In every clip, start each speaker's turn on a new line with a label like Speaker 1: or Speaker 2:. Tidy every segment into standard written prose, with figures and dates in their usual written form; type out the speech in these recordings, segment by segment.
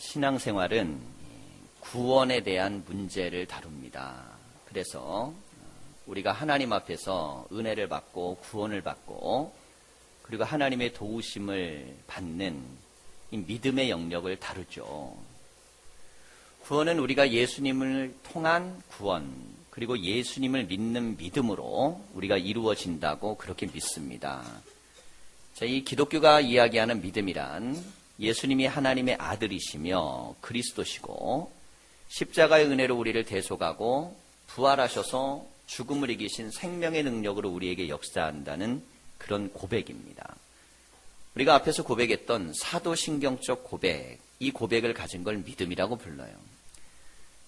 Speaker 1: 신앙생활은 구원에 대한 문제를 다룹니다. 그래서 우리가 하나님 앞에서 은혜를 받고 구원을 받고 그리고 하나님의 도우심을 받는 이 믿음의 영역을 다루죠. 구원은 우리가 예수님을 통한 구원, 그리고 예수님을 믿는 믿음으로 우리가 이루어진다고 그렇게 믿습니다. 자, 이 기독교가 이야기하는 믿음이란 예수님이 하나님의 아들이시며 그리스도시고 십자가의 은혜로 우리를 대속하고 부활하셔서 죽음을 이기신 생명의 능력으로 우리에게 역사한다는 그런 고백입니다. 우리가 앞에서 고백했던 사도신경적 고백, 이 고백을 가진 걸 믿음이라고 불러요.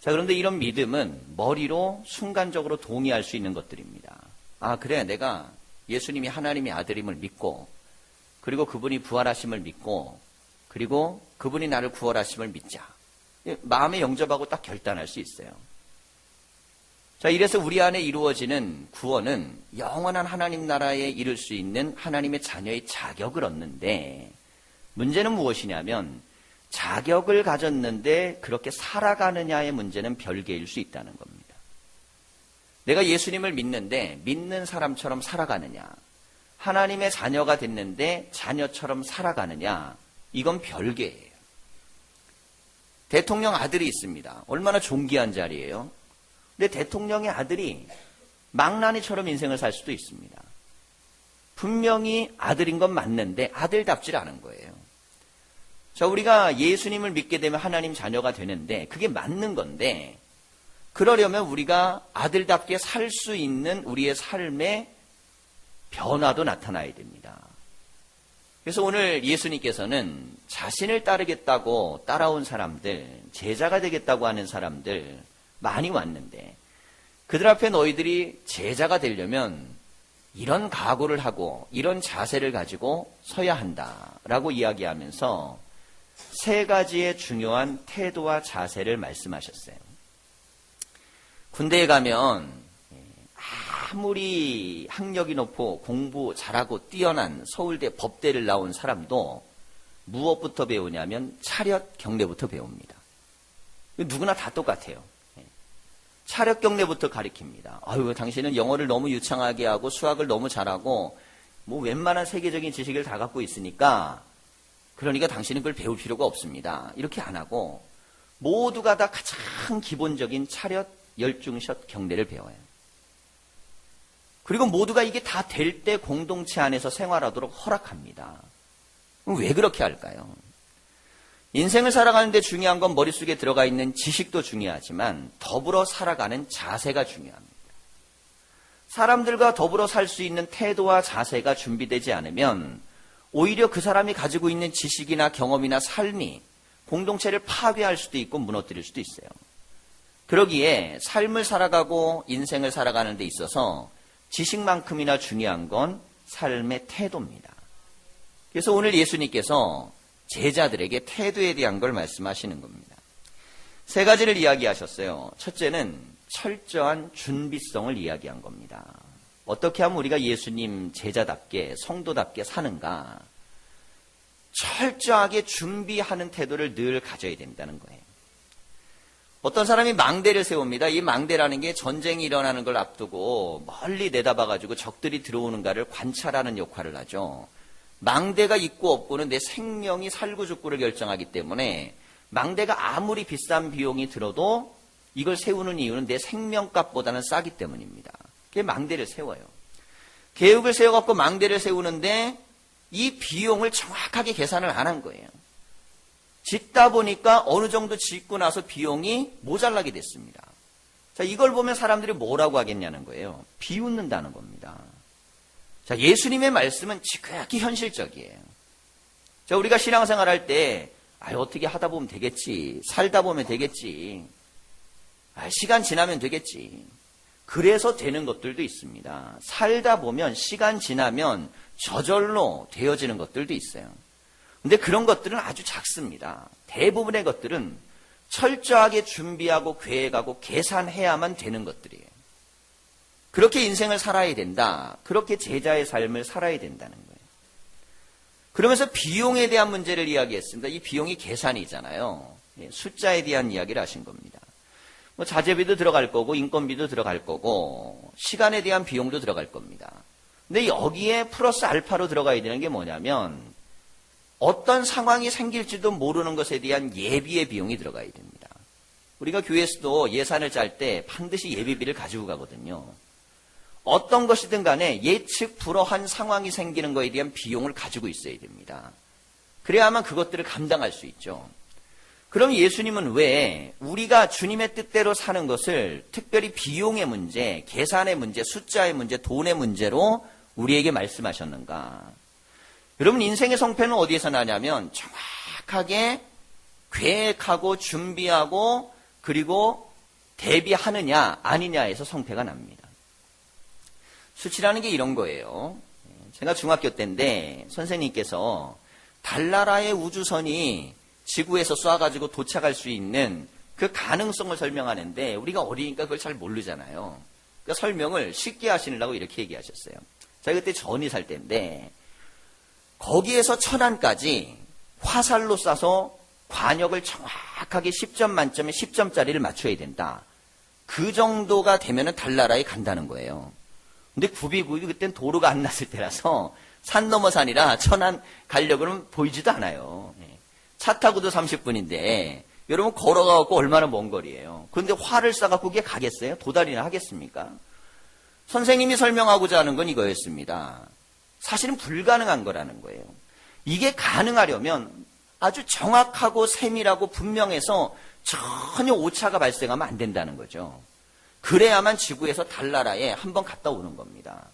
Speaker 1: 자, 그런데 이런 믿음은 머리로 순간적으로 동의할 수 있는 것들입니다. 아, 그래, 내가 예수님이 하나님의 아들임을 믿고 그리고 그분이 부활하심을 믿고 그리고 그분이 나를 구원하심을 믿자. 마음에 영접하고 딱 결단할 수 있어요. 자, 이래서 우리 안에 이루어지는 구원은 영원한 하나님 나라에 이를 수 있는 하나님의 자녀의 자격을 얻는데, 문제는 무엇이냐면 자격을 가졌는데 그렇게 살아가느냐의 문제는 별개일 수 있다는 겁니다. 내가 예수님을 믿는데 믿는 사람처럼 살아가느냐, 하나님의 자녀가 됐는데 자녀처럼 살아가느냐, 이건 별개예요. 대통령 아들이 있습니다. 얼마나 존귀한 자리예요. 근데 대통령의 아들이 망나니처럼 인생을 살 수도 있습니다. 분명히 아들인 건 맞는데 아들답질 않은 거예요. 자, 우리가 예수님을 믿게 되면 하나님 자녀가 되는데 그게 맞는 건데, 그러려면 우리가 아들답게 살 수 있는 우리의 삶의 변화도 나타나야 됩니다. 그래서 오늘 예수님께서는 자신을 따르겠다고 따라온 사람들, 제자가 되겠다고 하는 사람들 많이 왔는데, 그들 앞에 너희들이 제자가 되려면 이런 각오를 하고 이런 자세를 가지고 서야 한다라고 이야기하면서 세 가지의 중요한 태도와 자세를 말씀하셨어요. 군대에 가면 아무리 학력이 높고 공부 잘하고 뛰어난 서울대 법대를 나온 사람도 무엇부터 배우냐면 차렷 경례부터 배웁니다. 누구나 다 똑같아요. 차렷 경례부터 가르칩니다. 아유, 당신은 영어를 너무 유창하게 하고 수학을 너무 잘하고 뭐 웬만한 세계적인 지식을 다 갖고 있으니까, 그러니까 당신은 그걸 배울 필요가 없습니다. 이렇게 안 하고 모두가 다 가장 기본적인 차렷 열중샷 경례를 배워요. 그리고 모두가 이게 다 될 때 공동체 안에서 생활하도록 허락합니다. 왜 그렇게 할까요? 인생을 살아가는데 중요한 건 머릿속에 들어가 있는 지식도 중요하지만 더불어 살아가는 자세가 중요합니다. 사람들과 더불어 살 수 있는 태도와 자세가 준비되지 않으면 오히려 그 사람이 가지고 있는 지식이나 경험이나 삶이 공동체를 파괴할 수도 있고 무너뜨릴 수도 있어요. 그러기에 삶을 살아가고 인생을 살아가는 데 있어서 지식만큼이나 중요한 건 삶의 태도입니다. 그래서 오늘 예수님께서 제자들에게 태도에 대한 걸 말씀하시는 겁니다. 세 가지를 이야기하셨어요. 첫째는 철저한 준비성을 이야기한 겁니다. 어떻게 하면 우리가 예수님 제자답게 성도답게 사는가, 철저하게 준비하는 태도를 늘 가져야 된다는 거예요. 어떤 사람이 망대를 세웁니다. 이 망대라는 게 전쟁이 일어나는 걸 앞두고 멀리 내다봐가지고 적들이 들어오는가를 관찰하는 역할을 하죠. 망대가 있고 없고는 내 생명이 살고 죽고를 결정하기 때문에 망대가 아무리 비싼 비용이 들어도 이걸 세우는 이유는 내 생명값보다는 싸기 때문입니다. 그게 망대를 세워요. 계획을 세워갖고 망대를 세우는데 이 비용을 정확하게 계산을 안 한 거예요. 짓다 보니까 어느 정도 짓고 나서 비용이 모자라게 됐습니다. 자, 이걸 보면 사람들이 뭐라고 하겠냐는 거예요. 비웃는다는 겁니다. 자, 예수님의 말씀은 지극히 현실적이에요. 자, 우리가 신앙생활 할 때, 어떻게 하다 보면 되겠지. 살다 보면 되겠지. 시간 지나면 되겠지. 그래서 되는 것들도 있습니다. 살다 보면 시간 지나면 저절로 되어지는 것들도 있어요. 근데 그런 것들은 아주 작습니다. 대부분의 것들은 철저하게 준비하고 계획하고 계산해야만 되는 것들이에요. 그렇게 인생을 살아야 된다. 그렇게 제자의 삶을 살아야 된다는 거예요. 그러면서 비용에 대한 문제를 이야기했습니다. 이 비용이 계산이잖아요. 숫자에 대한 이야기를 하신 겁니다. 뭐 자재비도 들어갈 거고 인건비도 들어갈 거고 시간에 대한 비용도 들어갈 겁니다. 근데 여기에 플러스 알파로 들어가야 되는 게 뭐냐면 어떤 상황이 생길지도 모르는 것에 대한 예비의 비용이 들어가야 됩니다. 우리가 교회에서도 예산을 짤 때 반드시 예비비를 가지고 가거든요. 어떤 것이든 간에 예측 불허한 상황이 생기는 것에 대한 비용을 가지고 있어야 됩니다. 그래야만 그것들을 감당할 수 있죠. 그럼 예수님은 왜 우리가 주님의 뜻대로 사는 것을 특별히 비용의 문제, 계산의 문제, 숫자의 문제, 돈의 문제로 우리에게 말씀하셨는가? 여러분 인생의 성패는 어디에서 나냐면 정확하게 계획하고 준비하고 그리고 대비하느냐 아니냐에서 성패가 납니다. 수치라는 게 이런 거예요. 제가 중학교 때인데 선생님께서 달나라의 우주선이 지구에서 쏴가지고 도착할 수 있는 그 가능성을 설명하는데 우리가 어리니까 그걸 잘 모르잖아요. 그러니까 설명을 쉽게 하시려고 이렇게 얘기하셨어요. 제가 그때 전이 살 때인데 거기에서 천안까지 화살로 쏴서 관역을 정확하게 10점 만점에 10점짜리를 맞춰야 된다. 그 정도가 되면은 달나라에 간다는 거예요. 근데 굽이굽이 그땐 도로가 안 났을 때라서 산 넘어 산이라 천안 가려고 그러면 보이지도 않아요. 차 타고도 30분인데 여러분 걸어가고 얼마나 먼 거리예요. 그런데 활을 쏴갖고 그게 가겠어요? 도달이나 하겠습니까? 선생님이 설명하고자 하는 건 이거였습니다. 사실은 불가능한 거라는 거예요. 이게 가능하려면 아주 정확하고 세밀하고 분명해서 전혀 오차가 발생하면 안 된다는 거죠. 그래야만 지구에서 달나라에 한번 갔다 오는 겁니다.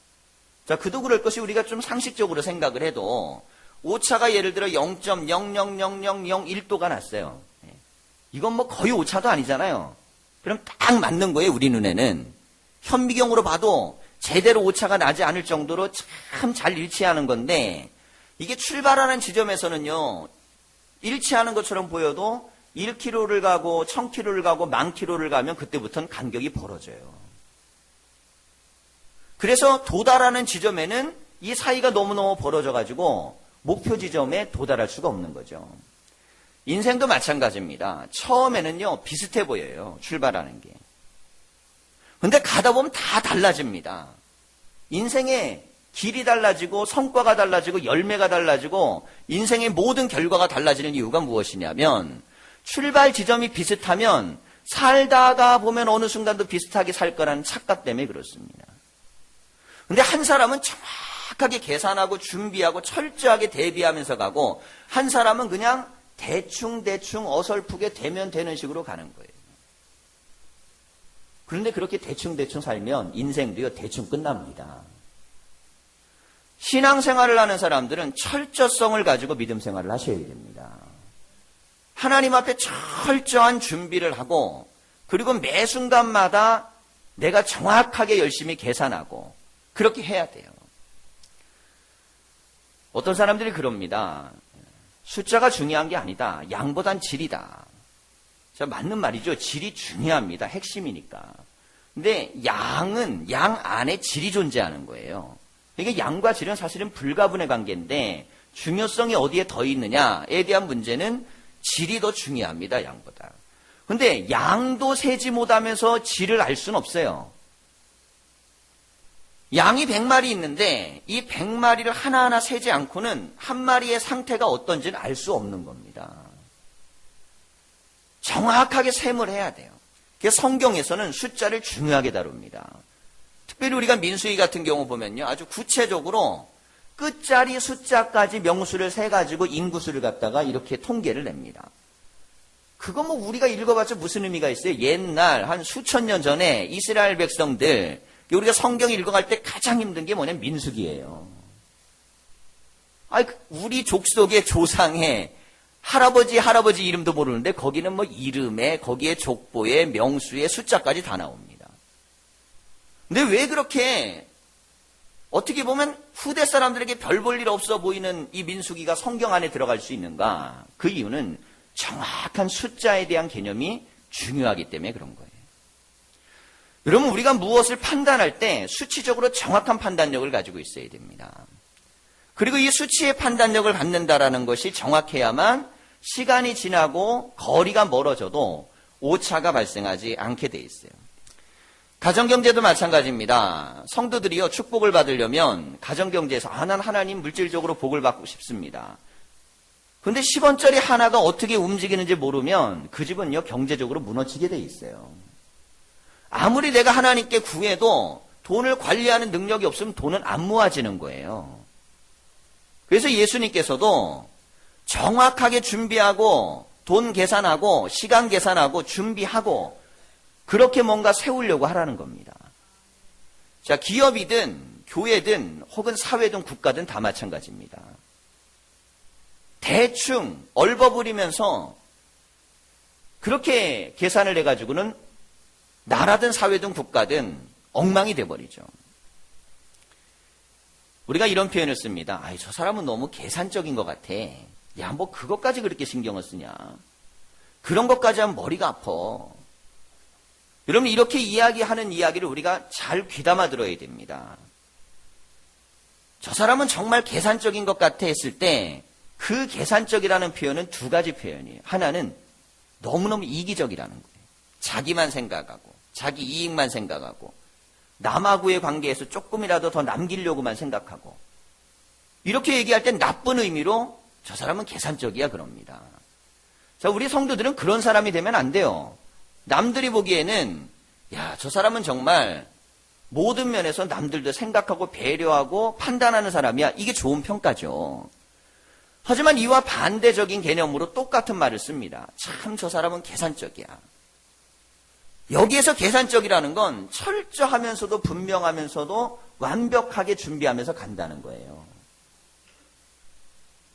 Speaker 1: 자, 그도 그럴 것이 우리가 좀 상식적으로 생각을 해도 오차가 예를 들어 0.0000001도가 났어요. 이건 뭐 거의 오차도 아니잖아요. 그럼 딱 맞는 거예요, 우리 눈에는. 현미경으로 봐도 제대로 오차가 나지 않을 정도로 참 잘 일치하는 건데 이게 출발하는 지점에서는요. 일치하는 것처럼 보여도 1km를 가고 1000km를 가고 10,000km를 가면 그때부터는 간격이 벌어져요. 그래서 도달하는 지점에는 이 사이가 너무너무 벌어져가지고 목표 지점에 도달할 수가 없는 거죠. 인생도 마찬가지입니다. 처음에는요, 비슷해 보여요. 출발하는 게. 근데 가다 보면 다 달라집니다. 인생의 길이 달라지고 성과가 달라지고 열매가 달라지고 인생의 모든 결과가 달라지는 이유가 무엇이냐면 출발 지점이 비슷하면 살다가 보면 어느 순간도 비슷하게 살 거라는 착각 때문에 그렇습니다. 근데 한 사람은 정확하게 계산하고 준비하고 철저하게 대비하면서 가고 한 사람은 그냥 대충 어설프게 되면 되는 식으로 가는 거예요. 그런데 그렇게 대충 살면 인생도요 대충 끝납니다. 신앙생활을 하는 사람들은 철저성을 가지고 믿음 생활을 하셔야 됩니다. 하나님 앞에 철저한 준비를 하고 그리고 매 순간마다 내가 정확하게 열심히 계산하고 그렇게 해야 돼요. 어떤 사람들이 그럽니다. 숫자가 중요한 게 아니다. 양보단 질이다. 자, 맞는 말이죠. 질이 중요합니다. 핵심이니까. 근데 양은 양 안에 질이 존재하는 거예요. 이게 양과 질은 사실은 불가분의 관계인데 중요성이 어디에 더 있느냐에 대한 문제는 질이 더 중요합니다. 양보다. 근데 양도 세지 못하면서 질을 알 수는 없어요. 양이 100마리 있는데 이 100마리를 하나하나 세지 않고는 한 마리의 상태가 어떤지는 알 수 없는 겁니다. 정확하게 셈을 해야 돼요. 그래서 성경에서는 숫자를 중요하게 다룹니다. 특별히 우리가 민수기 같은 경우 보면요. 아주 구체적으로 끝자리 숫자까지 명수를 세가지고 인구수를 갖다가 이렇게 통계를 냅니다. 그거 뭐 우리가 읽어봤자 무슨 의미가 있어요? 옛날 한 수천 년 전에 이스라엘 백성들 우리가 성경 읽어갈 때 가장 힘든 게 뭐냐면 민수기예요. 우리 족속의 조상의 할아버지 이름도 모르는데 거기는 뭐 이름에 거기에 족보에 명수에 숫자까지 다 나옵니다. 근데 왜 그렇게 어떻게 보면 후대 사람들에게 별 볼 일 없어 보이는 이 민수기가 성경 안에 들어갈 수 있는가? 그 이유는 정확한 숫자에 대한 개념이 중요하기 때문에 그런 거예요. 여러분 우리가 무엇을 판단할 때 수치적으로 정확한 판단력을 가지고 있어야 됩니다. 그리고 이 수치의 판단력을 갖는다라는 것이 정확해야만 시간이 지나고 거리가 멀어져도 오차가 발생하지 않게 돼 있어요. 가정경제도 마찬가지입니다. 성도들이요, 축복을 받으려면 가정경제에서 난 하나님 물질적으로 복을 받고 싶습니다. 근데 10원짜리 하나가 어떻게 움직이는지 모르면 그 집은요, 경제적으로 무너지게 돼 있어요. 아무리 내가 하나님께 구해도 돈을 관리하는 능력이 없으면 돈은 안 모아지는 거예요. 그래서 예수님께서도 정확하게 준비하고 돈 계산하고 시간 계산하고 준비하고 그렇게 뭔가 세우려고 하라는 겁니다. 자, 기업이든 교회든 혹은 사회든 국가든 다 마찬가지입니다. 대충 얼버무리면서 그렇게 계산을 해가지고는 나라든 사회든 국가든 엉망이 돼버리죠. 우리가 이런 표현을 씁니다. 저 사람은 너무 계산적인 것 같아. 야, 뭐 그것까지 그렇게 신경을 쓰냐. 그런 것까지 하면 머리가 아파. 여러분, 이렇게 이야기하는 이야기를 우리가 잘 귀담아 들어야 됩니다. 저 사람은 정말 계산적인 것 같아 했을 때 그 계산적이라는 표현은 두 가지 표현이에요. 하나는 너무너무 이기적이라는 거예요. 자기만 생각하고 자기 이익만 생각하고 남하고의 관계에서 조금이라도 더 남기려고만 생각하고 이렇게 얘기할 땐 나쁜 의미로 저 사람은 계산적이야 그럽니다. 자, 우리 성도들은 그런 사람이 되면 안 돼요. 남들이 보기에는 야, 저 사람은 정말 모든 면에서 남들도 생각하고 배려하고 판단하는 사람이야. 이게 좋은 평가죠. 하지만 이와 반대적인 개념으로 똑같은 말을 씁니다. 참, 저 사람은 계산적이야. 여기에서 계산적이라는 건 철저하면서도 분명하면서도 완벽하게 준비하면서 간다는 거예요.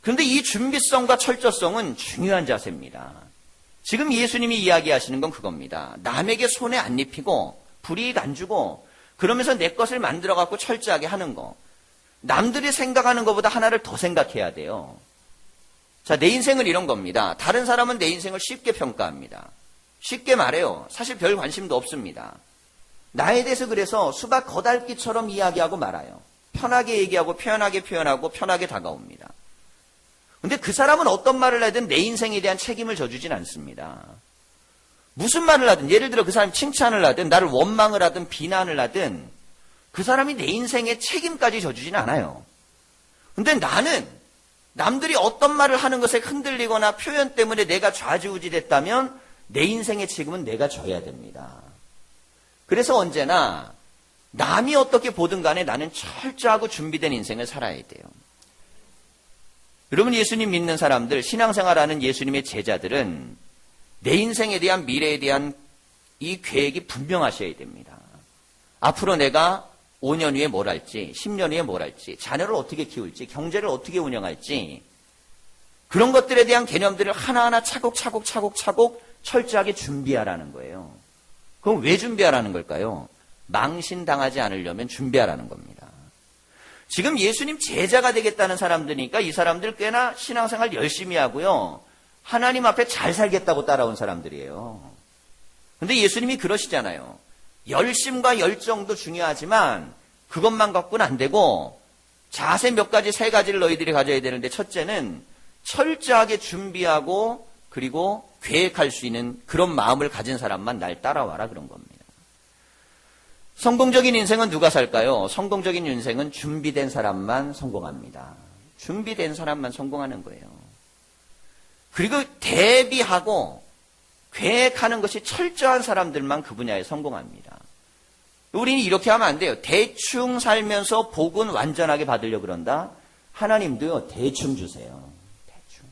Speaker 1: 그런데 이 준비성과 철저성은 중요한 자세입니다. 지금 예수님이 이야기하시는 건 그겁니다. 남에게 손에 안 입히고 불이익 안 주고 그러면서 내 것을 만들어갖고 철저하게 하는 거. 남들이 생각하는 것보다 하나를 더 생각해야 돼요. 자, 내 인생은 이런 겁니다. 다른 사람은 내 인생을 쉽게 평가합니다. 쉽게 말해요. 사실 별 관심도 없습니다. 나에 대해서 그래서 수박 겉핥기처럼 이야기하고 말아요. 편하게 얘기하고 편하게 표현하고 편하게 다가옵니다. 근데 그 사람은 어떤 말을 하든 내 인생에 대한 책임을 져주진 않습니다. 무슨 말을 하든, 예를 들어 그 사람이 칭찬을 하든 나를 원망을 하든 비난을 하든 그 사람이 내 인생에 책임까지 져주진 않아요. 근데 나는 남들이 어떤 말을 하는 것에 흔들리거나 표현 때문에 내가 좌지우지 됐다면 내 인생의 책임은 내가 져야 됩니다. 그래서 언제나 남이 어떻게 보든 간에 나는 철저하고 준비된 인생을 살아야 돼요. 여러분, 예수님 믿는 사람들, 신앙생활하는 예수님의 제자들은 내 인생에 대한 미래에 대한 이 계획이 분명하셔야 됩니다. 앞으로 내가 5년 후에 뭘 할지, 10년 후에 뭘 할지, 자녀를 어떻게 키울지, 경제를 어떻게 운영할지 그런 것들에 대한 개념들을 하나하나 차곡차곡 철저하게 준비하라는 거예요. 그럼 왜 준비하라는 걸까요? 망신당하지 않으려면 준비하라는 겁니다. 지금 예수님 제자가 되겠다는 사람들이니까 이 사람들 꽤나 신앙생활 열심히 하고요. 하나님 앞에 잘 살겠다고 따라온 사람들이에요. 그런데 예수님이 그러시잖아요. 열심과 열정도 중요하지만 그것만 갖고는 안 되고 자세 몇 가지, 세 가지를 너희들이 가져야 되는데 첫째는 철저하게 준비하고 그리고 계획할 수 있는 그런 마음을 가진 사람만 날 따라와라 그런 겁니다. 성공적인 인생은 누가 살까요? 성공적인 인생은 준비된 사람만 성공합니다. 준비된 사람만 성공하는 거예요. 그리고 대비하고 계획하는 것이 철저한 사람들만 그 분야에 성공합니다. 우리는 이렇게 하면 안 돼요. 대충 살면서 복은 완전하게 받으려고 그런다. 하나님도요, 대충 주세요. 대충.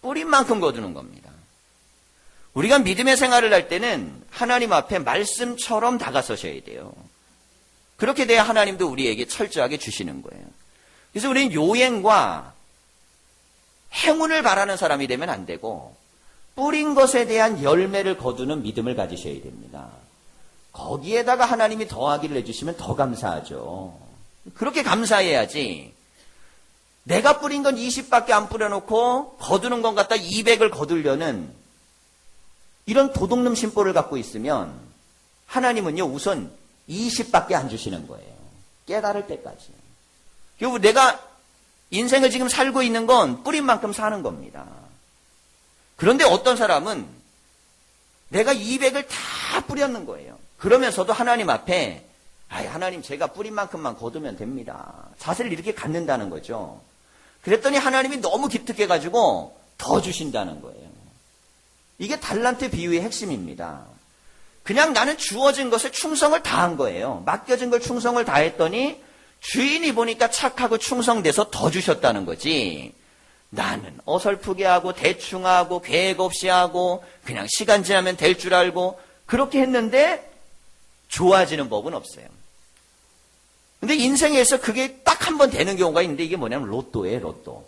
Speaker 1: 뿌린 만큼 거두는 겁니다. 우리가 믿음의 생활을 할 때는 하나님 앞에 말씀처럼 다가서셔야 돼요. 그렇게 돼야 하나님도 우리에게 철저하게 주시는 거예요. 그래서 우리는 요행과 행운을 바라는 사람이 되면 안 되고 뿌린 것에 대한 열매를 거두는 믿음을 가지셔야 됩니다. 거기에다가 하나님이 더하기를 해주시면 더 감사하죠. 그렇게 감사해야지 내가 뿌린 건 20밖에 안 뿌려놓고 거두는 건 갖다 200을 거두려는 이런 도둑놈 심보를 갖고 있으면 하나님은요 우선 20밖에 안 주시는 거예요. 깨달을 때까지. 그리고 내가 인생을 지금 살고 있는 건 뿌린 만큼 사는 겁니다. 그런데 어떤 사람은 내가 200을 다 뿌렸는 거예요. 그러면서도 하나님 앞에 하나님 제가 뿌린 만큼만 거두면 됩니다. 자세를 이렇게 갖는다는 거죠. 그랬더니 하나님이 너무 기특해가지고 더 주신다는 거예요. 이게 달란트 비유의 핵심입니다. 그냥 나는 주어진 것에 충성을 다한 거예요. 맡겨진 걸 충성을 다했더니 주인이 보니까 착하고 충성돼서 더 주셨다는 거지. 나는 어설프게 하고 대충 하고 계획 없이 하고 그냥 시간 지나면 될 줄 알고 그렇게 했는데 좋아지는 법은 없어요. 근데 인생에서 그게 딱 한 번 되는 경우가 있는데 이게 뭐냐면 로또예요, 로또.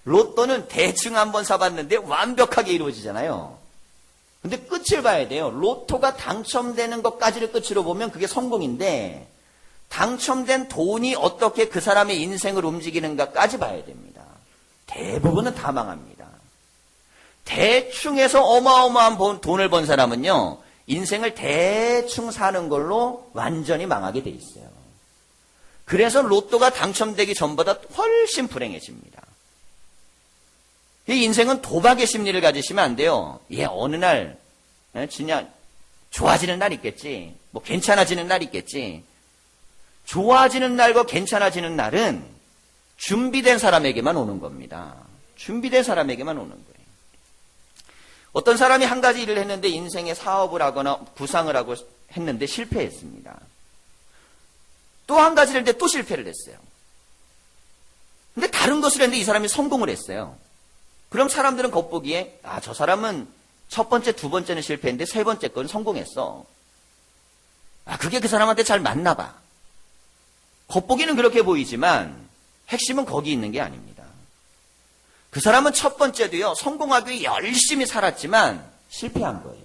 Speaker 1: 로또는 대충 한 번 사봤는데 완벽하게 이루어지잖아요. 근데 끝을 봐야 돼요. 로또가 당첨되는 것까지를 끝으로 보면 그게 성공인데 당첨된 돈이 어떻게 그 사람의 인생을 움직이는가까지 봐야 됩니다. 대부분은 다 망합니다. 대충 해서 어마어마한 돈을 번 사람은요, 인생을 대충 사는 걸로 완전히 망하게 돼 있어요. 그래서 로또가 당첨되기 전보다 훨씬 불행해집니다. 이 인생은 도박의 심리를 가지시면 안 돼요. 어느 날, 진짜 좋아지는 날 있겠지. 뭐 괜찮아지는 날 있겠지. 좋아지는 날과 괜찮아지는 날은 준비된 사람에게만 오는 겁니다. 준비된 사람에게만 오는 거예요. 어떤 사람이 한 가지 일을 했는데 인생에 사업을 하거나 구상을 하고 했는데 실패했습니다. 또 한 가지를 했는데 또 실패를 했어요. 근데 다른 것을 했는데 이 사람이 성공을 했어요. 그럼 사람들은 겉보기에 저 사람은 첫 번째, 두 번째는 실패했는데 세 번째 건 성공했어. 그게 그 사람한테 잘 맞나 봐. 겉보기는 그렇게 보이지만 핵심은 거기 있는 게 아닙니다. 그 사람은 첫 번째도요, 성공하기 위해 열심히 살았지만 실패한 거예요.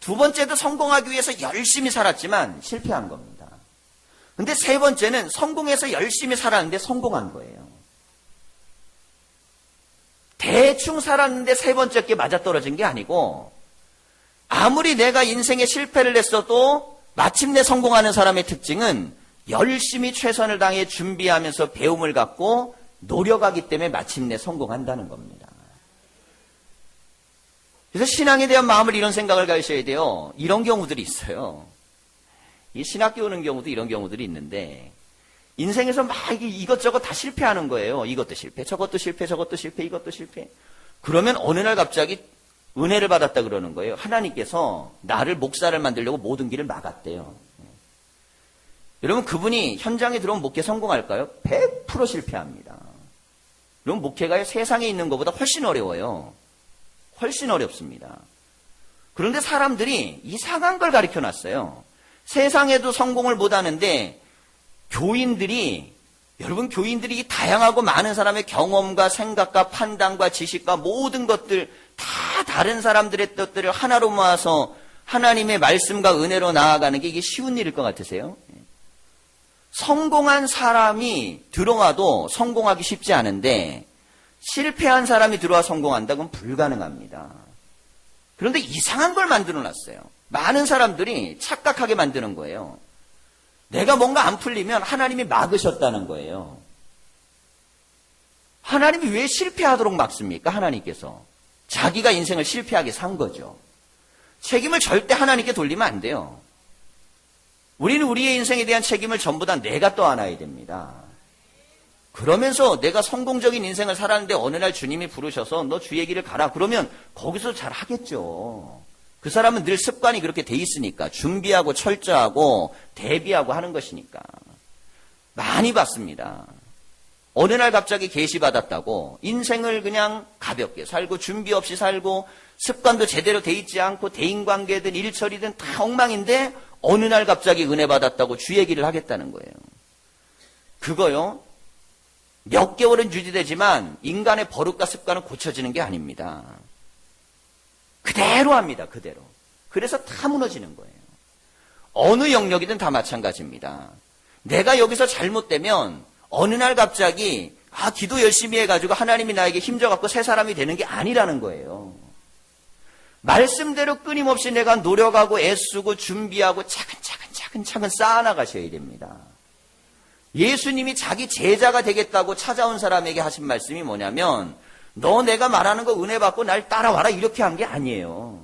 Speaker 1: 두 번째도 성공하기 위해서 열심히 살았지만 실패한 겁니다. 근데 세 번째는 성공해서 열심히 살았는데 성공한 거예요. 대충 살았는데 세 번째 게 맞아떨어진 게 아니고 아무리 내가 인생에 실패를 했어도 마침내 성공하는 사람의 특징은 열심히 최선을 다해 준비하면서 배움을 갖고 노력하기 때문에 마침내 성공한다는 겁니다. 그래서 신앙에 대한 마음을 이런 생각을 가지셔야 돼요. 이런 경우들이 있어요. 이 신학교 오는 경우도 이런 경우들이 있는데 인생에서 막 이것저것 다 실패하는 거예요. 이것도 실패, 저것도 실패, 저것도 실패, 이것도 실패. 그러면 어느 날 갑자기 은혜를 받았다 그러는 거예요. 하나님께서 나를 목사를 만들려고 모든 길을 막았대요. 여러분 그분이 현장에 들어오면 목회 성공할까요? 100% 실패합니다. 여러분 목회가 세상에 있는 것보다 훨씬 어려워요. 훨씬 어렵습니다. 그런데 사람들이 이상한 걸 가르쳐 놨어요. 세상에도 성공을 못하는데 여러분 교인들이 다양하고 많은 사람의 경험과 생각과 판단과 지식과 모든 것들 다 다른 사람들의 뜻들을 하나로 모아서 하나님의 말씀과 은혜로 나아가는 게 이게 쉬운 일일 것 같으세요? 성공한 사람이 들어와도 성공하기 쉽지 않은데 실패한 사람이 들어와 성공한다고는 불가능합니다. 그런데 이상한 걸 만들어 놨어요. 많은 사람들이 착각하게 만드는 거예요. 내가 뭔가 안 풀리면 하나님이 막으셨다는 거예요. 하나님이 왜 실패하도록 막습니까? 하나님께서. 자기가 인생을 실패하게 산 거죠. 책임을 절대 하나님께 돌리면 안 돼요. 우리는 우리의 인생에 대한 책임을 전부 다 내가 떠안아야 됩니다. 그러면서 내가 성공적인 인생을 살았는데 어느 날 주님이 부르셔서 너 주의 길을 가라. 그러면 거기서 잘 하겠죠. 그 사람은 늘 습관이 그렇게 돼 있으니까 준비하고 철저하고 대비하고 하는 것이니까. 많이 봤습니다. 어느 날 갑자기 계시받았다고 인생을 그냥 가볍게 살고 준비 없이 살고 습관도 제대로 돼 있지 않고 대인관계든 일처리든 다 엉망인데 어느 날 갑자기 은혜 받았다고 주 얘기를 하겠다는 거예요. 그거요. 몇 개월은 유지되지만 인간의 버릇과 습관은 고쳐지는 게 아닙니다. 그대로 합니다. 그대로. 그래서 다 무너지는 거예요. 어느 영역이든 다 마찬가지입니다. 내가 여기서 잘못되면 어느 날 갑자기 기도 열심히 해가지고 하나님이 나에게 힘줘갖고 새 사람이 되는 게 아니라는 거예요. 말씀대로 끊임없이 내가 노력하고 애쓰고 준비하고 차근차근 쌓아나가셔야 됩니다. 예수님이 자기 제자가 되겠다고 찾아온 사람에게 하신 말씀이 뭐냐면 너 내가 말하는 거 은혜 받고 날 따라와라 이렇게 한 게 아니에요.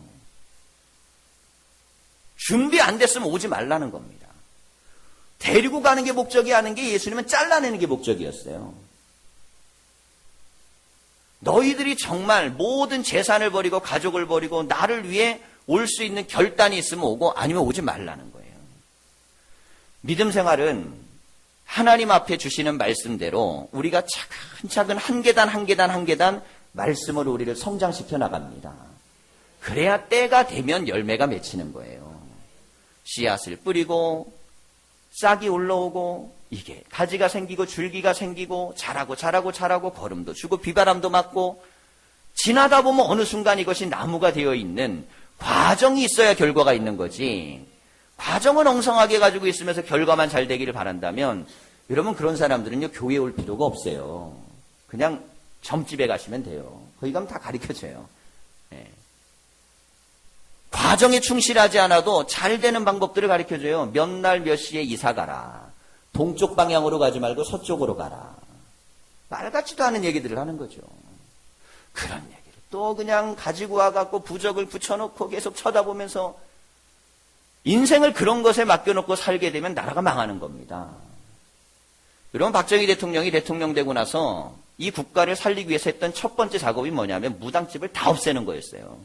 Speaker 1: 준비 안 됐으면 오지 말라는 겁니다. 데리고 가는 게 목적이 아닌 게 예수님은 잘라내는 게 목적이었어요. 너희들이 정말 모든 재산을 버리고 가족을 버리고 나를 위해 올 수 있는 결단이 있으면 오고 아니면 오지 말라는 거예요. 믿음 생활은 하나님 앞에 주시는 말씀대로 우리가 차근차근 한 계단 한 계단 한 계단 말씀으로 우리를 성장시켜 나갑니다. 그래야 때가 되면 열매가 맺히는 거예요. 씨앗을 뿌리고 싹이 올라오고 이게 가지가 생기고 줄기가 생기고 자라고 거름도 주고 비바람도 맞고 지나다 보면 어느 순간 이것이 나무가 되어 있는 과정이 있어야 결과가 있는 거지. 과정은 엉성하게 가지고 있으면서 결과만 잘 되기를 바란다면 여러분 그런 사람들은요 교회에 올 필요가 없어요. 그냥 점집에 가시면 돼요. 거기 가면 다 가르쳐줘요. 네. 과정에 충실하지 않아도 잘 되는 방법들을 가르쳐줘요. 몇 날 몇 시에 이사 가라. 동쪽 방향으로 가지 말고 서쪽으로 가라. 말 같지도 않은 얘기들을 하는 거죠. 그런 얘기를 또 그냥 가지고 와갖고 부적을 붙여놓고 계속 쳐다보면서 인생을 그런 것에 맡겨놓고 살게 되면 나라가 망하는 겁니다. 여러분 박정희 대통령이 대통령 되고 나서 이 국가를 살리기 위해서 했던 첫 번째 작업이 뭐냐면 무당집을 다 없애는 거였어요.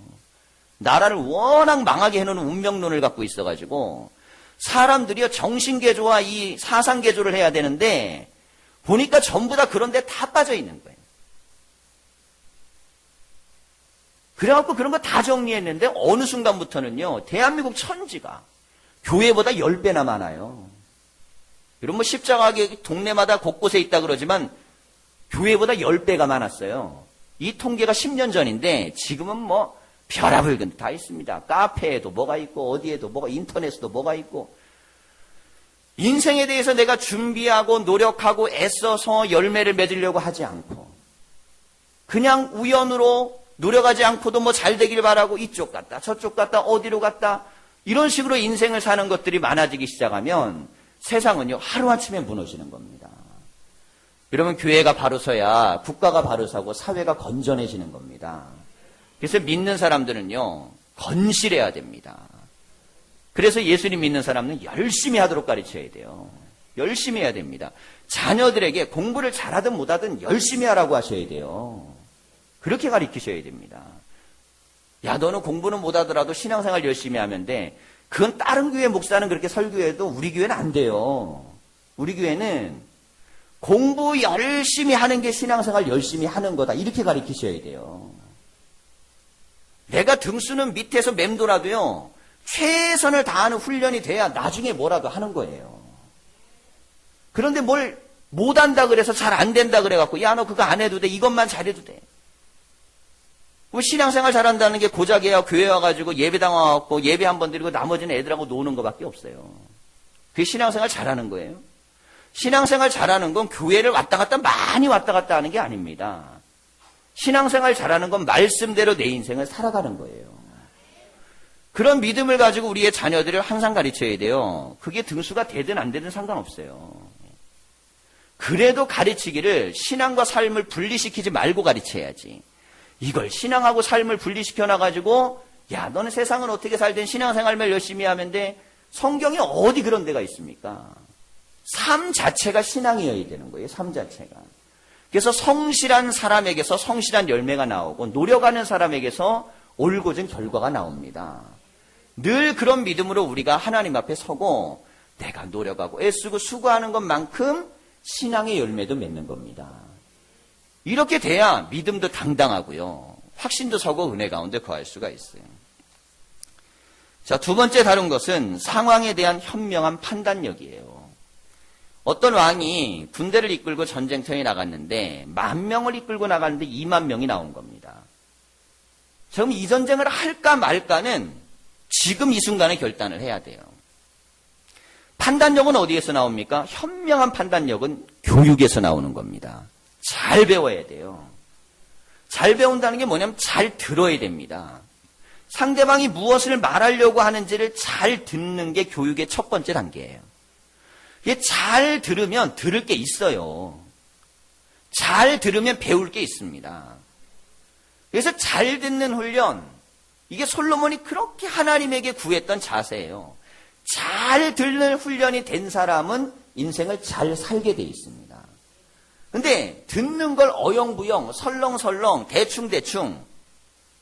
Speaker 1: 나라를 워낙 망하게 해놓은 운명론을 갖고 있어가지고 사람들이요 정신개조와 이 사상개조를 해야 되는데 보니까 전부 다 그런 데 다 빠져 있는 거예요. 그래갖고 그런 거 다 정리했는데 어느 순간부터는요 대한민국 천지가 교회보다 10배나 많아요. 이런 뭐 십자가계 동네마다 곳곳에 있다 그러지만 교회보다 10배가 많았어요. 이 통계가 10년 전인데 지금은 뭐 별아불근 다 있습니다. 카페에도 뭐가 있고 어디에도 뭐가 인터넷에도 뭐가 있고 인생에 대해서 내가 준비하고 노력하고 애써서 열매를 맺으려고 하지 않고 그냥 우연으로 노력하지 않고도 뭐 잘 되길 바라고 이쪽 갔다 저쪽 갔다 어디로 갔다 이런 식으로 인생을 사는 것들이 많아지기 시작하면 세상은요 하루아침에 무너지는 겁니다. 여러분 교회가 바로 서야 국가가 바로 서고 사회가 건전해지는 겁니다. 그래서 믿는 사람들은요 건실해야 됩니다. 그래서 예수님 믿는 사람은 열심히 하도록 가르쳐야 돼요. 열심히 해야 됩니다. 자녀들에게 공부를 잘하든 못하든 열심히 하라고 하셔야 돼요. 그렇게 가르치셔야 됩니다. 야 너는 공부는 못하더라도 신앙생활 열심히 하면 돼. 그건 다른 교회 목사는 그렇게 설교해도 우리 교회는 안 돼요. 우리 교회는 공부 열심히 하는 게 신앙생활 열심히 하는 거다. 이렇게 가르치셔야 돼요. 내가 등수는 밑에서 맴돌아도요. 최선을 다하는 훈련이 돼야 나중에 뭐라도 하는 거예요. 그런데 뭘 못한다 그래서 잘 안 된다 그래갖고 야 너 그거 안 해도 돼. 이것만 잘해도 돼. 신앙생활 잘한다는 게 고작이야 교회 와가지고 예배당 와갖고 예배 한번 드리고 나머지는 애들하고 노는 것밖에 없어요. 그게 신앙생활 잘하는 거예요. 신앙생활 잘하는 건 교회를 왔다 갔다 많이 왔다 갔다 하는 게 아닙니다. 신앙생활 잘하는 건 말씀대로 내 인생을 살아가는 거예요. 그런 믿음을 가지고 우리의 자녀들을 항상 가르쳐야 돼요. 그게 등수가 되든 안 되든 상관없어요. 그래도 가르치기를 신앙과 삶을 분리시키지 말고 가르쳐야지. 이걸 신앙하고 삶을 분리시켜 놔가지고 야 너는 세상은 어떻게 살든 신앙생활만 열심히 하면 돼. 성경에 어디 그런 데가 있습니까? 삶 자체가 신앙이어야 되는 거예요. 삶 자체가. 그래서 성실한 사람에게서 성실한 열매가 나오고 노력하는 사람에게서 올곧은 결과가 나옵니다. 늘 그런 믿음으로 우리가 하나님 앞에 서고 내가 노력하고 애쓰고 수고하는 것만큼 신앙의 열매도 맺는 겁니다. 이렇게 돼야 믿음도 당당하고요. 확신도 서고 은혜 가운데 거할 수가 있어요. 자, 두 번째 다룬 것은 상황에 대한 현명한 판단력이에요. 어떤 왕이 군대를 이끌고 전쟁터에 나갔는데 10,000명을 이끌고 나갔는데 20,000명이 나온 겁니다. 그럼 이 전쟁을 할까 말까는 지금 이 순간에 결단을 해야 돼요. 판단력은 어디에서 나옵니까? 현명한 판단력은 교육에서 나오는 겁니다. 잘 배워야 돼요. 잘 배운다는 게 뭐냐면 잘 들어야 됩니다. 상대방이 무엇을 말하려고 하는지를 잘 듣는 게 교육의 첫 번째 단계예요. 이게 잘 들으면 들을 게 있어요. 잘 들으면 배울 게 있습니다. 그래서 잘 듣는 훈련, 이게 솔로몬이 그렇게 하나님에게 구했던 자세예요. 잘 듣는 훈련이 된 사람은 인생을 잘 살게 돼 있습니다. 근데 듣는 걸 어영부영, 설렁설렁, 대충대충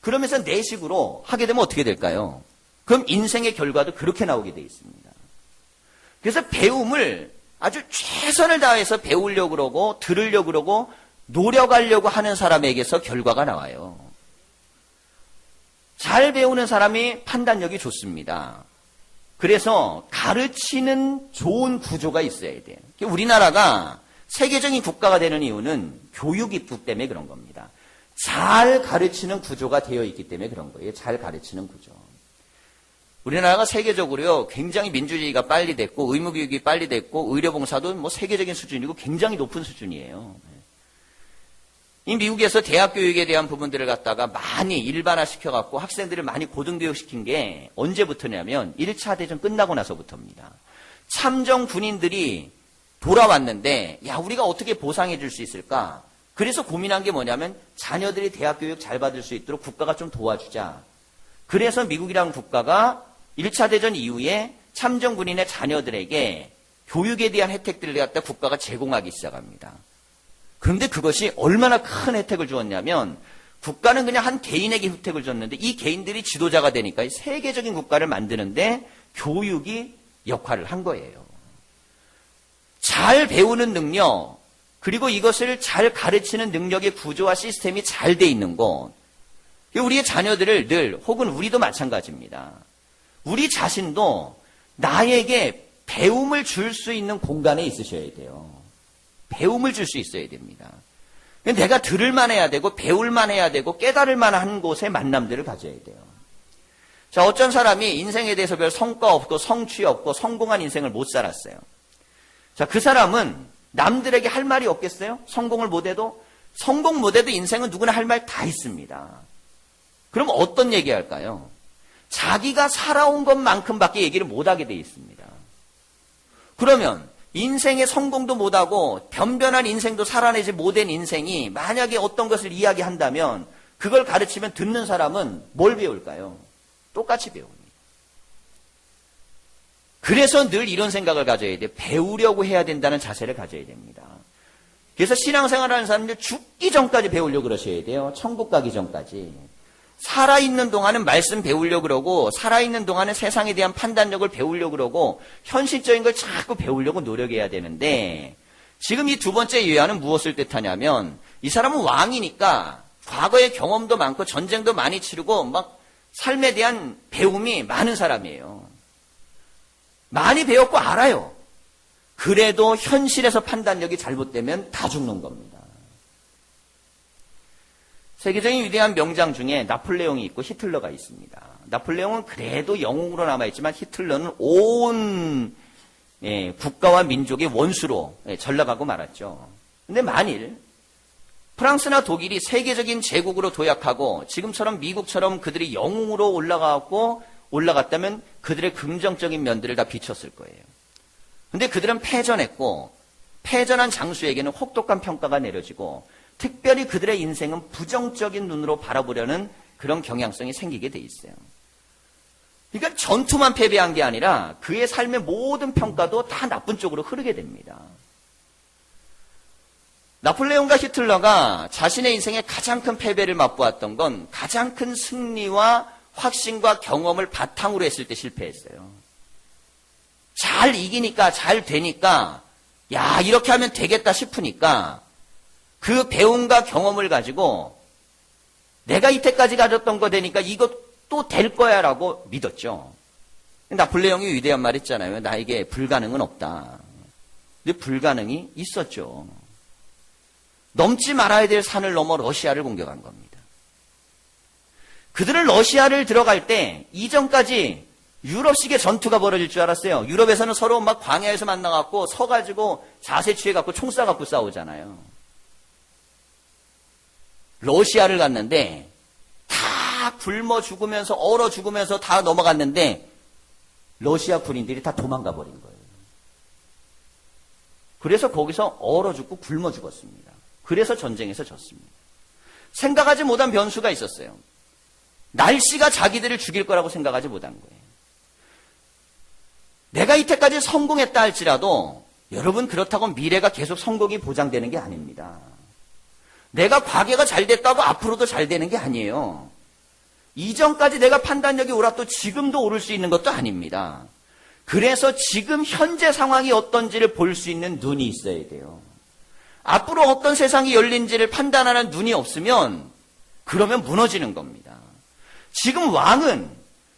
Speaker 1: 그러면서 내 식으로 하게 되면 어떻게 될까요? 그럼 인생의 결과도 그렇게 나오게 돼 있습니다. 그래서 배움을 아주 최선을 다해서 배우려고 그러고 들으려고 그러고 노력하려고 하는 사람에게서 결과가 나와요. 잘 배우는 사람이 판단력이 좋습니다. 그래서 가르치는 좋은 구조가 있어야 돼요. 우리나라가 세계적인 국가가 되는 이유는 교육 입국 때문에 그런 겁니다. 잘 가르치는 구조가 되어 있기 때문에 그런 거예요. 잘 가르치는 구조. 우리나라가 세계적으로요, 굉장히 민주주의가 빨리 됐고, 의무교육이 빨리 됐고, 의료봉사도 뭐 세계적인 수준이고 굉장히 높은 수준이에요. 이 미국에서 대학 교육에 대한 부분들을 갖다가 많이 일반화 시켜갖고 학생들을 많이 고등교육시킨 게 언제부터냐면 1차 대전 끝나고 나서부터입니다. 참정 군인들이 돌아왔는데, 야, 우리가 어떻게 보상해 줄 수 있을까? 그래서 고민한 게 뭐냐면 자녀들이 대학 교육 잘 받을 수 있도록 국가가 좀 도와주자. 그래서 미국이라는 국가가 1차 대전 이후에 참정 군인의 자녀들에게 교육에 대한 혜택들을 갖다 국가가 제공하기 시작합니다. 그런데 그것이 얼마나 큰 혜택을 주었냐면 국가는 그냥 한 개인에게 혜택을 줬는데 이 개인들이 지도자가 되니까 세계적인 국가를 만드는데 교육이 역할을 한 거예요. 잘 배우는 능력, 그리고 이것을 잘 가르치는 능력의 구조와 시스템이 잘 돼 있는 곳. 우리의 자녀들을 늘, 혹은 우리도 마찬가지입니다. 우리 자신도 나에게 배움을 줄 수 있는 공간에 있으셔야 돼요. 배움을 줄 수 있어야 됩니다. 내가 들을만 해야 되고 배울만 해야 되고 깨달을만 한 곳에 만남들을 가져야 돼요. 자, 어떤 사람이 인생에 대해서 별 성과 없고 성취 없고 성공한 인생을 못 살았어요. 자, 그 사람은 남들에게 할 말이 없겠어요? 성공을 못해도? 성공 못해도 인생은 누구나 할 말 다 있습니다. 그럼 어떤 얘기 할까요? 자기가 살아온 것만큼밖에 얘기를 못하게 돼 있습니다. 그러면 인생의 성공도 못하고 변변한 인생도 살아내지 못한 인생이 만약에 어떤 것을 이야기한다면 그걸 가르치면 듣는 사람은 뭘 배울까요? 똑같이 배웁니다. 그래서 늘 이런 생각을 가져야 돼요. 배우려고 해야 된다는 자세를 가져야 됩니다. 그래서 신앙생활하는 사람들 죽기 전까지 배우려고 그러셔야 돼요. 천국 가기 전까지. 살아있는 동안은 말씀 배우려고 그러고 살아있는 동안은 세상에 대한 판단력을 배우려고 그러고 현실적인 걸 자꾸 배우려고 노력해야 되는데 지금 이 두 번째 예화는 무엇을 뜻하냐면 이 사람은 왕이니까 과거의 경험도 많고 전쟁도 많이 치르고 막 삶에 대한 배움이 많은 사람이에요. 많이 배웠고 알아요. 그래도 현실에서 판단력이 잘못되면 다 죽는 겁니다. 세계적인 위대한 명장 중에 나폴레옹이 있고 히틀러가 있습니다. 나폴레옹은 그래도 영웅으로 남아있지만 히틀러는 온 국가와 민족의 원수로 전락하고 말았죠. 근데 만일 프랑스나 독일이 세계적인 제국으로 도약하고 지금처럼 미국처럼 그들이 영웅으로 올라갔다면 그들의 긍정적인 면들을 다 비췄을 거예요. 근데 그들은 패전했고 패전한 장수에게는 혹독한 평가가 내려지고 특별히 그들의 인생은 부정적인 눈으로 바라보려는 그런 경향성이 생기게 돼 있어요. 그러니까 전투만 패배한 게 아니라 그의 삶의 모든 평가도 다 나쁜 쪽으로 흐르게 됩니다. 나폴레옹과 히틀러가 자신의 인생의 가장 큰 패배를 맛보았던 건 가장 큰 승리와 확신과 경험을 바탕으로 했을 때 실패했어요. 잘 이기니까 잘 되니까 야 이렇게 하면 되겠다 싶으니까 그 배움과 경험을 가지고 내가 이때까지 가졌던 거 되니까 이것도 될 거야 라고 믿었죠. 나폴레옹이 위대한 말 했잖아요. 나에게 불가능은 없다. 근데 불가능이 있었죠. 넘지 말아야 될 산을 넘어 러시아를 공격한 겁니다. 그들은 러시아를 들어갈 때 이전까지 유럽식의 전투가 벌어질 줄 알았어요. 유럽에서는 서로 막 광야에서 만나갖고 서가지고 자세 취해갖고 총 쏴갖고 싸우잖아요. 러시아를 갔는데 다 굶어 죽으면서 얼어 죽으면서 다 넘어갔는데 러시아 군인들이 다 도망가 버린 거예요. 그래서 거기서 얼어 죽고 굶어 죽었습니다. 그래서 전쟁에서 졌습니다. 생각하지 못한 변수가 있었어요. 날씨가 자기들을 죽일 거라고 생각하지 못한 거예요. 내가 이때까지 성공했다 할지라도 여러분, 그렇다고 미래가 계속 성공이 보장되는 게 아닙니다. 내가 과거가 잘 됐다고 앞으로도 잘 되는 게 아니에요. 이전까지 내가 판단력이 옳았도 지금도 오를 수 있는 것도 아닙니다. 그래서 지금 현재 상황이 어떤지를 볼 수 있는 눈이 있어야 돼요. 앞으로 어떤 세상이 열린지를 판단하는 눈이 없으면 그러면 무너지는 겁니다. 지금 왕은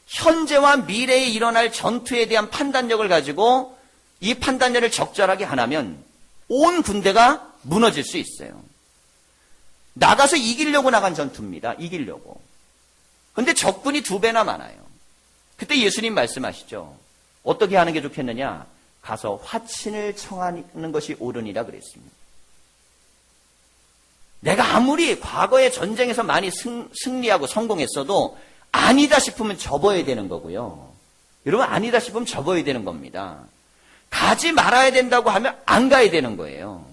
Speaker 1: 현재와 미래에 일어날 전투에 대한 판단력을 가지고 이 판단력을 적절하게 안 하면 온 군대가 무너질 수 있어요. 나가서 이기려고 나간 전투입니다. 이기려고. 근데 적군이 2배나 많아요. 그때 예수님 말씀하시죠. 어떻게 하는 게 좋겠느냐? 가서 화친을 청하는 것이 옳으니라 그랬습니다. 내가 아무리 과거의 전쟁에서 많이 승리하고 성공했어도 아니다 싶으면 접어야 되는 거고요. 여러분, 아니다 싶으면 접어야 되는 겁니다. 가지 말아야 된다고 하면 안 가야 되는 거예요.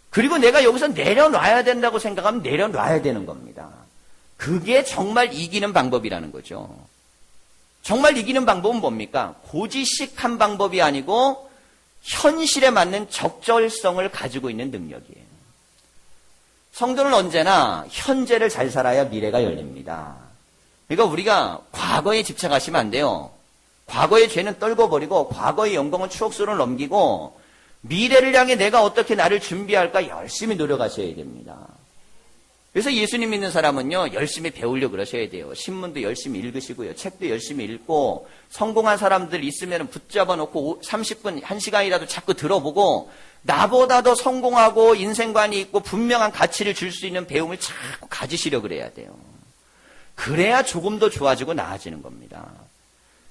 Speaker 1: 그리고 내가 여기서 내려놔야 된다고 생각하면 내려놔야 되는 겁니다. 그게 정말 이기는 방법이라는 거죠. 정말 이기는 방법은 뭡니까? 고지식한 방법이 아니고 현실에 맞는 적절성을 가지고 있는 능력이에요. 성도는 언제나 현재를 잘 살아야 미래가 열립니다. 그러니까 우리가 과거에 집착하시면 안 돼요. 과거의 죄는 떨궈버리고 과거의 영광은 추억 속으로 넘기고 미래를 향해 내가 어떻게 나를 준비할까 열심히 노력하셔야 됩니다. 그래서 예수님 믿는 사람은요, 열심히 배우려고 그러셔야 돼요. 신문도 열심히 읽으시고요. 책도 열심히 읽고 성공한 사람들 있으면 붙잡아 놓고 30분, 1시간이라도 자꾸 들어보고 나보다 더 성공하고 인생관이 있고 분명한 가치를 줄 수 있는 배움을 자꾸 가지시려고 그래야 돼요. 그래야 조금 더 좋아지고 나아지는 겁니다.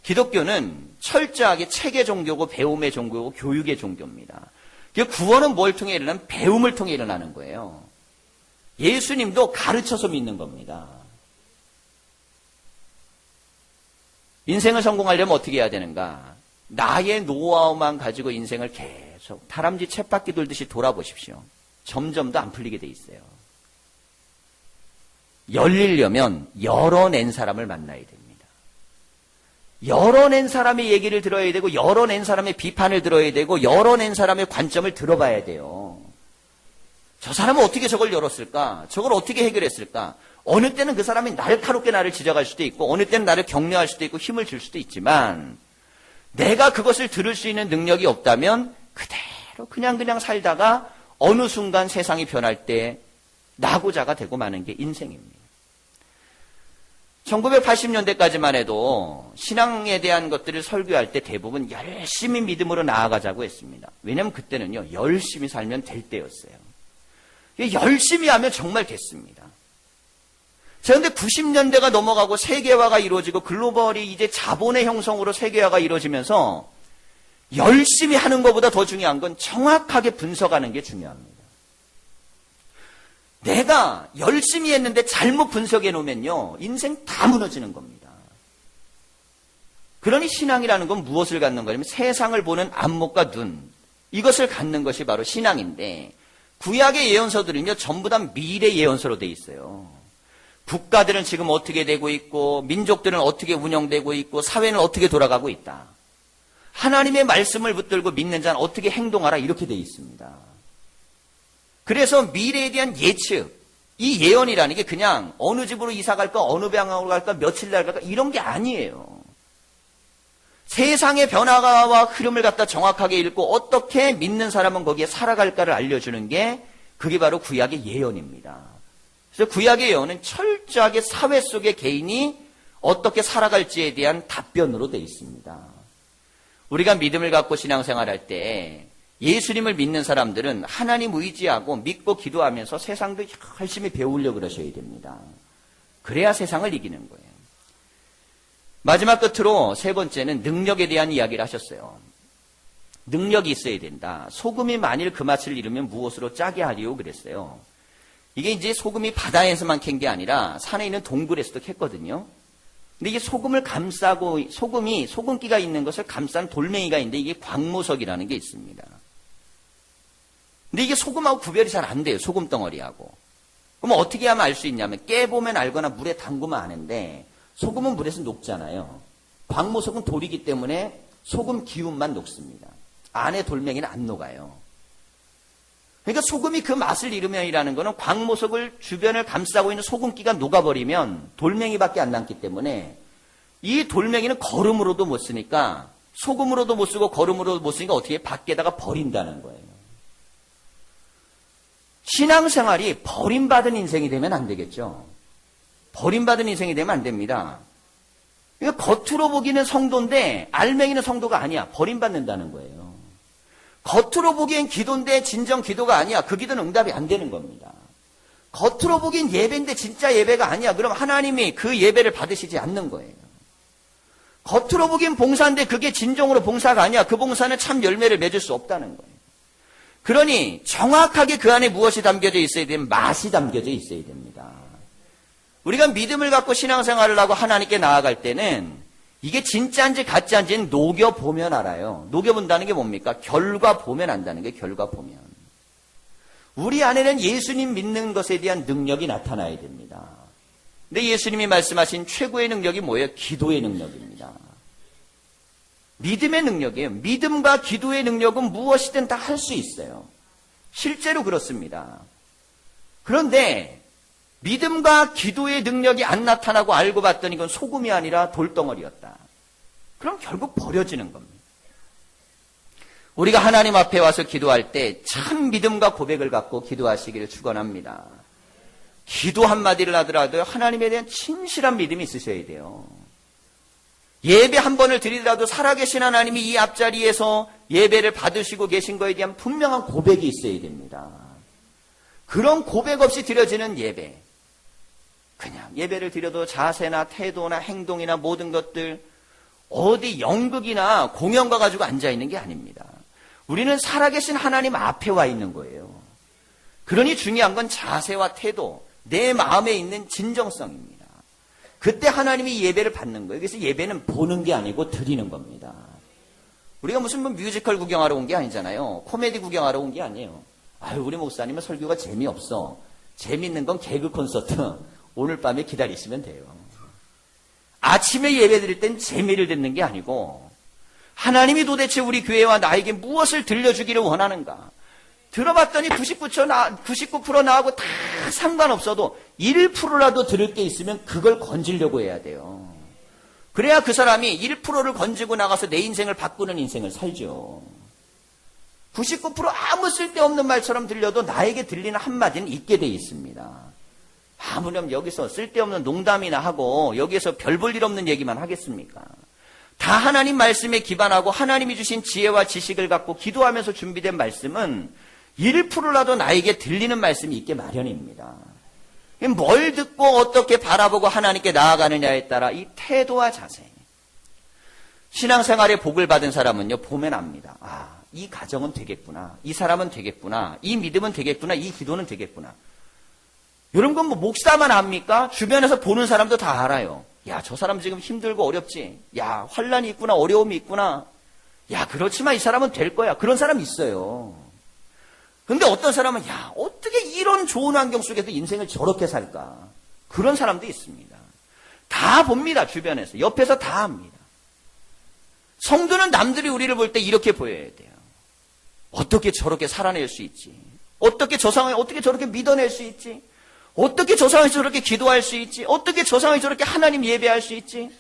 Speaker 1: 기독교는 철저하게 책의 종교고 배움의 종교고 교육의 종교입니다. 구원은 뭘 통해 일어나면 배움을 통해 일어나는 거예요. 예수님도 가르쳐서 믿는 겁니다. 인생을 성공하려면 어떻게 해야 되는가? 나의 노하우만 가지고 인생을 계속 다람쥐 쳇바퀴 돌듯이 돌아보십시오. 점점 더 안 풀리게 돼 있어요. 열리려면 열어낸 사람을 만나야 됩니다. 열어낸 사람의 얘기를 들어야 되고 열어낸 사람의 비판을 들어야 되고 열어낸 사람의 관점을 들어봐야 돼요. 저 사람은 어떻게 저걸 열었을까? 저걸 어떻게 해결했을까? 어느 때는 그 사람이 날카롭게 나를 지적할 수도 있고 어느 때는 나를 격려할 수도 있고 힘을 줄 수도 있지만 내가 그것을 들을 수 있는 능력이 없다면 그대로 그냥 살다가 어느 순간 세상이 변할 때 나고자가 되고 마는 게 인생입니다. 1980년대까지만 해도 신앙에 대한 것들을 설교할 때 대부분 열심히 믿음으로 나아가자고 했습니다. 왜냐하면 그때는요, 열심히 살면 될 때였어요. 열심히 하면 정말 됐습니다. 자, 근데 90년대가 넘어가고 세계화가 이루어지고 글로벌이 이제 자본의 형성으로 세계화가 이루어지면서 열심히 하는 것보다 더 중요한 건 정확하게 분석하는 게 중요합니다. 내가 열심히 했는데 잘못 분석해 놓으면요, 인생 다 무너지는 겁니다. 그러니 신앙이라는 건 무엇을 갖는 거냐면 세상을 보는 안목과 눈, 이것을 갖는 것이 바로 신앙인데 구약의 예언서들은요, 전부 다 미래 예언서로 돼 있어요. 국가들은 지금 어떻게 되고 있고 민족들은 어떻게 운영되고 있고 사회는 어떻게 돌아가고 있다. 하나님의 말씀을 붙들고 믿는 자는 어떻게 행동하라 이렇게 돼 있습니다. 그래서 미래에 대한 예측, 이 예언이라는 게 그냥 어느 집으로 이사 갈까, 어느 방향으로 갈까, 며칠 날 갈까 이런 게 아니에요. 세상의 변화와 흐름을 갖다 정확하게 읽고 어떻게 믿는 사람은 거기에 살아갈까를 알려주는 게 그게 바로 구약의 예언입니다. 그래서 구약의 예언은 철저하게 사회 속의 개인이 어떻게 살아갈지에 대한 답변으로 되어 있습니다. 우리가 믿음을 갖고 신앙생활할 때 예수님을 믿는 사람들은 하나님 의지하고 믿고 기도하면서 세상도 열심히 배우려고 그러셔야 됩니다. 그래야 세상을 이기는 거예요. 마지막 끝으로 세 번째는 능력에 대한 이야기를 하셨어요. 능력이 있어야 된다. 소금이 만일 그 맛을 잃으면 무엇으로 짜게 하리요 그랬어요. 이게 이제 소금이 바다에서만 캔 게 아니라 산에 있는 동굴에서도 캤거든요. 근데 이게 소금을 감싸고 소금기가 있는 것을 감싼 돌멩이가 있는데 이게 광모석이라는 게 있습니다. 근데 이게 소금하고 구별이 잘 안 돼요. 소금 덩어리하고. 그럼 어떻게 하면 알 수 있냐면 깨보면 알거나 물에 담그면 아는데 소금은 물에서 녹잖아요. 광모석은 돌이기 때문에 소금 기운만 녹습니다. 안에 돌멩이는 안 녹아요. 그러니까 소금이 그 맛을 잃으면이라는 것은 광모석을 주변을 감싸고 있는 소금기가 녹아버리면 돌멩이밖에 안 남기 때문에 이 돌멩이는 거름으로도 못 쓰니까 소금으로도 못 쓰고 거름으로도 못 쓰니까 어떻게 밖에다가 버린다는 거예요. 신앙생활이 버림받은 인생이 되면 안 되겠죠. 버림받은 인생이 되면 안 됩니다. 그러니까 겉으로 보기는 성도인데 알맹이는 성도가 아니야. 버림받는다는 거예요. 겉으로 보기엔 기도인데 진정 기도가 아니야. 그 기도는 응답이 안 되는 겁니다. 겉으로 보기엔 예배인데 진짜 예배가 아니야. 그럼 하나님이 그 예배를 받으시지 않는 거예요. 겉으로 보기엔 봉사인데 그게 진정으로 봉사가 아니야. 그 봉사는 참 열매를 맺을 수 없다는 거예요. 그러니 정확하게 그 안에 무엇이 담겨져 있어야 되면 맛이 담겨져 있어야 됩니다. 우리가 믿음을 갖고 신앙생활을 하고 하나님께 나아갈 때는 이게 진짜인지 가짜인지는 녹여보면 알아요. 녹여본다는 게 뭡니까? 결과 보면 안다는 게 결과 보면. 우리 안에는 예수님 믿는 것에 대한 능력이 나타나야 됩니다. 근데 예수님이 말씀하신 최고의 능력이 뭐예요? 기도의 능력입니다. 믿음의 능력이에요. 믿음과 기도의 능력은 무엇이든 다 할 수 있어요. 실제로 그렇습니다. 그런데 믿음과 기도의 능력이 안 나타나고 알고 봤더니 이건 소금이 아니라 돌덩어리였다. 그럼 결국 버려지는 겁니다. 우리가 하나님 앞에 와서 기도할 때 참 믿음과 고백을 갖고 기도하시기를 축원합니다. 기도 한마디를 하더라도 하나님에 대한 진실한 믿음이 있으셔야 돼요. 예배 한 번을 드리더라도 살아계신 하나님이 이 앞자리에서 예배를 받으시고 계신 거에 대한 분명한 고백이 있어야 됩니다. 그런 고백 없이 드려지는 예배, 그냥 예배를 드려도 자세나 태도나 행동이나 모든 것들 어디 연극이나 공연과 가지고 앉아있는 게 아닙니다. 우리는 살아계신 하나님 앞에 와 있는 거예요. 그러니 중요한 건 자세와 태도, 내 마음에 있는 진정성입니다. 그때 하나님이 예배를 받는 거예요. 그래서 예배는 보는 게 아니고 드리는 겁니다. 우리가 무슨 뮤지컬 구경하러 온 게 아니잖아요. 코미디 구경하러 온 게 아니에요. 아유, 우리 목사님은 설교가 재미없어. 재밌는 건 개그 콘서트. 오늘 밤에 기다리시면 돼요. 아침에 예배 드릴 땐 재미를 듣는 게 아니고 하나님이 도대체 우리 교회와 나에게 무엇을 들려주기를 원하는가. 들어봤더니 99% 나하고 다 상관없어도 1%라도 들을 게 있으면 그걸 건지려고 해야 돼요. 그래야 그 사람이 1%를 건지고 나가서 내 인생을 바꾸는 인생을 살죠. 99% 아무 쓸데없는 말처럼 들려도 나에게 들리는 한마디는 있게 돼 있습니다. 아무렴 여기서 쓸데없는 농담이나 하고 여기에서 별 볼 일 없는 얘기만 하겠습니까? 다 하나님 말씀에 기반하고 하나님이 주신 지혜와 지식을 갖고 기도하면서 준비된 말씀은 1%라도 나에게 들리는 말씀이 있게 마련입니다. 뭘 듣고 어떻게 바라보고 하나님께 나아가느냐에 따라 이 태도와 자세. 신앙생활에 복을 받은 사람은요, 보면 압니다. 아, 이 가정은 되겠구나. 이 사람은 되겠구나. 이 믿음은 되겠구나. 이 기도는 되겠구나. 이런 건 뭐 목사만 압니까? 주변에서 보는 사람도 다 알아요. 야, 저 사람 지금 힘들고 어렵지. 야, 환란이 있구나. 어려움이 있구나. 야, 그렇지만 이 사람은 될 거야. 그런 사람 있어요. 근데 어떤 사람은 야, 어떻게 이런 좋은 환경 속에서 인생을 저렇게 살까? 그런 사람도 있습니다. 다 봅니다. 주변에서. 옆에서 다 합니다. 성도는 남들이 우리를 볼 때 이렇게 보여야 돼요. 어떻게 저렇게 살아낼 수 있지? 어떻게 저 상황에 어떻게 저렇게 믿어낼 수 있지? 어떻게 저 상황에서 저렇게 기도할 수 있지? 어떻게 저 상황에서 저렇게 하나님 예배할 수 있지?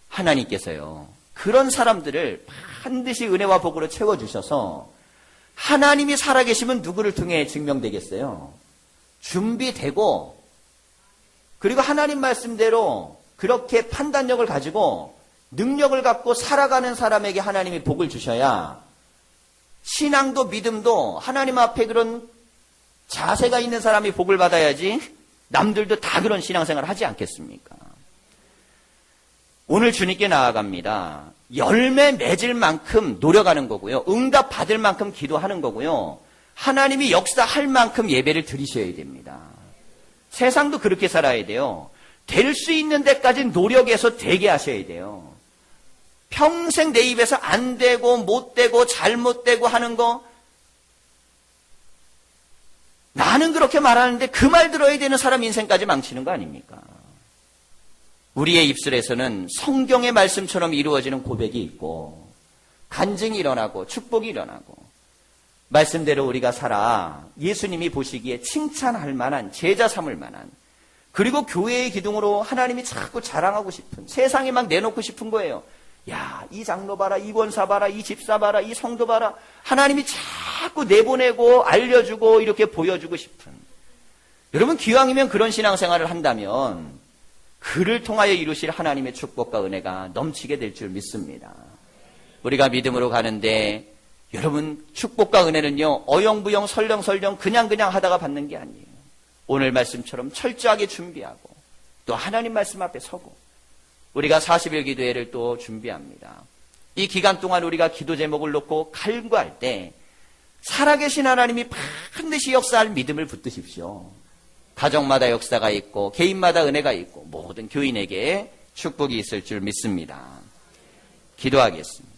Speaker 1: 하나님께서요, 그런 사람들을 반드시 은혜와 복으로 채워주셔서 하나님이 살아계시면 누구를 통해 증명되겠어요? 준비되고 그리고 하나님 말씀대로 그렇게 판단력을 가지고 능력을 갖고 살아가는 사람에게 하나님이 복을 주셔야 신앙도 믿음도 하나님 앞에 그런 자세가 있는 사람이 복을 받아야지 남들도 다 그런 신앙생활을 하지 않겠습니까? 오늘 주님께 나아갑니다. 열매 맺을 만큼 노력하는 거고요. 응답 받을 만큼 기도하는 거고요. 하나님이 역사할 만큼 예배를 드리셔야 됩니다. 세상도 그렇게 살아야 돼요. 될 수 있는 데까지 노력해서 되게 하셔야 돼요. 평생 내 입에서 안 되고 못 되고 잘못되고 하는 거 나는 그렇게 말하는데 그 말 들어야 되는 사람 인생까지 망치는 거 아닙니까? 우리의 입술에서는 성경의 말씀처럼 이루어지는 고백이 있고 간증이 일어나고 축복이 일어나고 말씀대로 우리가 살아 예수님이 보시기에 칭찬할 만한 제자 삼을 만한 그리고 교회의 기둥으로 하나님이 자꾸 자랑하고 싶은 세상에 막 내놓고 싶은 거예요. 야, 이 장로 봐라, 이 권사 봐라, 이 집사 봐라, 이 성도 봐라. 하나님이 자꾸 내보내고 알려주고 이렇게 보여주고 싶은. 여러분 기왕이면 그런 신앙생활을 한다면 그를 통하여 이루실 하나님의 축복과 은혜가 넘치게 될 줄 믿습니다. 우리가 믿음으로 가는데 여러분 축복과 은혜는요 어영부영 설렁설렁 그냥 하다가 받는 게 아니에요. 오늘 말씀처럼 철저하게 준비하고 또 하나님 말씀 앞에 서고 우리가 40일 기도회를 또 준비합니다. 이 기간 동안 우리가 기도 제목을 놓고 간구할 때 살아계신 하나님이 반드시 역사할 믿음을 붙드십시오. 가정마다 역사가 있고 개인마다 은혜가 있고 모든 교인에게 축복이 있을 줄 믿습니다. 기도하겠습니다.